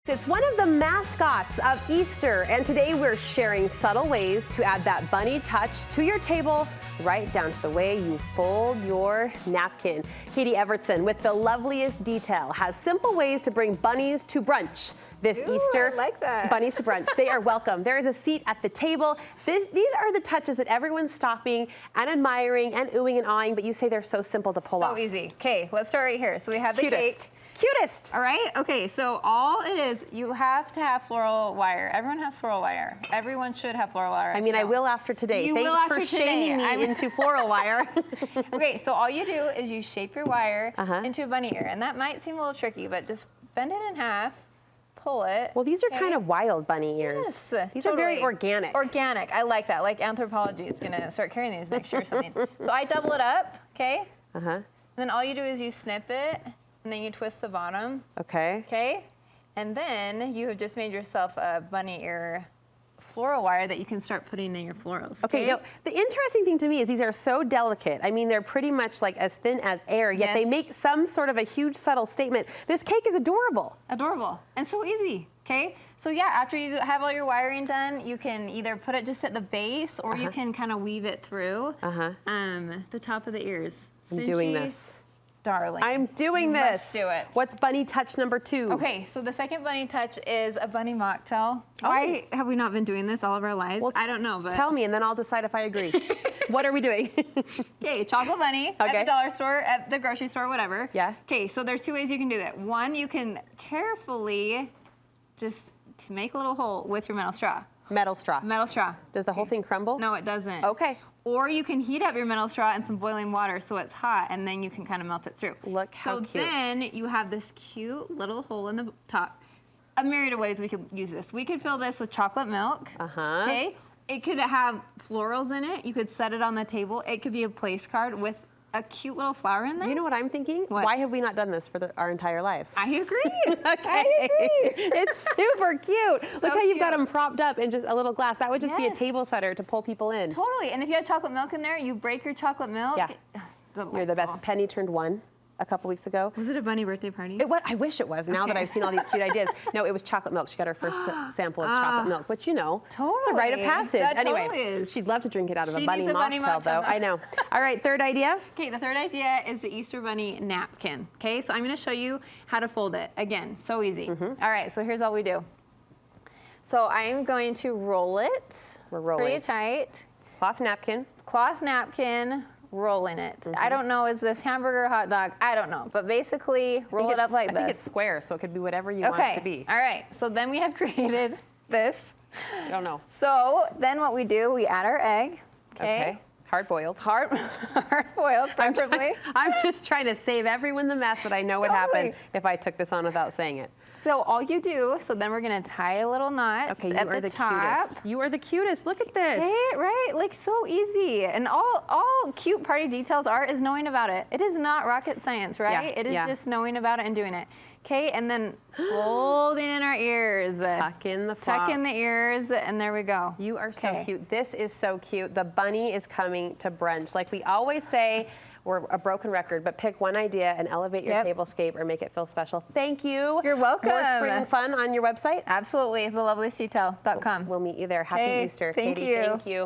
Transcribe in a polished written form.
It's one of the mascots of Easter, and today we're sharing subtle ways to add that bunny touch to your table, right down to the way you fold your napkin. Katie Evertsen with the Loveliest Detail has simple ways to bring bunnies to brunch. This Easter, I like that. Bunnies to brunch. They are welcome. There is a seat at the table. These are the touches that everyone's stopping and admiring and oohing and awing, but you say they're so simple to pull off. So easy. Okay, let's start right here. So we have the cake. Cutest. All right, okay, so all it is, you have to have floral wire. Everyone has floral wire. Everyone should have floral wire. I mean, I will after today. You Thanks will after for shaming me into floral wire. Okay, so all you do is you shape your wire into a bunny ear, and that might seem a little tricky, but just bend it in half, pull it. Well, these are kind of wild bunny ears. Yes, these are very organic. Organic, I like that. Like anthropology is gonna start carrying these next year or something. So I double it up, okay? And then all you do is you snip it, and then you twist the bottom. Okay. Okay? And then you have just made yourself a bunny ear floral wire that you can start putting in your florals. Okay, now, the interesting thing to me is these are so delicate. I mean, they're pretty much like as thin as air, yet they make some sort of a huge subtle statement. This cake is adorable. Adorable, and so easy, okay? So yeah, after you have all your wiring done, you can either put it just at the base, or you can kind of weave it through the top of the ears. I'm doing this. Darling. I'm doing this. Let's do it. What's bunny touch number 2? Okay, so the second bunny touch is a bunny mocktail. Why have we not been doing this all of our lives? Well, I don't know, but tell me and then I'll decide if I agree. What are we doing? Okay, chocolate bunny at the dollar store, at the grocery store, whatever. Yeah. Okay, so there's 2 ways you can do that. One, you can carefully just make a little hole with your metal straw. Metal straw. Metal straw. Does the whole thing crumble? No, it doesn't. Okay. Or you can heat up your metal straw in some boiling water so it's hot, and then you can kind of melt it through. Look how cute. So then you have this cute little hole in the top. A myriad of ways we could use this. We could fill this with chocolate milk. Okay. It could have florals in it. You could set it on the table. It could be a place card with a cute little flower in there. You know what I'm thinking? What? Why have we not done this for our entire lives? I agree. Okay. I agree. It's super cute. Look how you've got cute. them propped up in just a little glass. That would just be a table setter to pull people in. Totally. And if you have chocolate milk in there, you break your chocolate milk. Yeah. You're the best. Penny turned 1 a couple weeks ago. Was it a bunny birthday party? It was, I wish it was, now that I've seen all these cute ideas. No, it was chocolate milk. She got her first sample of chocolate milk, which, you know, it's a rite of passage. That anyway, totally is. She'd love to drink it out of a bunny needs a bunny mocktail, though. I know. All right, third idea. Okay, the third idea is the Easter bunny napkin. Okay, so I'm going to show you how to fold it. Again, so easy. All right, so here's all we do. So I'm going to roll it. We're rolling. Pretty tight. Cloth napkin. Cloth napkin. Roll in it. I don't know, is this hamburger or hot dog? I don't know, but basically roll it up like this. I think it's square, so it could be whatever you want it to be. All right, so then we have created this. I don't know. So then what we do, we add our egg. Okay. Hard boiled. Hard boiled, preferably. I'm just trying to save everyone the mess that I know would happen if I took this on without saying it. So all you do, so then we're gonna tie a little knot at the top. You are the cutest. You are the cutest. Look at this. Right, like so easy. And all cute party details are is knowing about it. It is not rocket science, right? It is just knowing about it and doing it. Okay, and then fold in our ears. Tuck in the flop. Tuck in the ears, and there we go. You are so cute. This is so cute. The bunny is coming to brunch. Like we always say, we're a broken record, but pick one idea and elevate your tablescape or make it feel special. Thank you. You're welcome. More spring fun on your website? Absolutely, theloveliestdetail.com. We'll meet you there. Happy Easter. Thank Katie, you. thank you.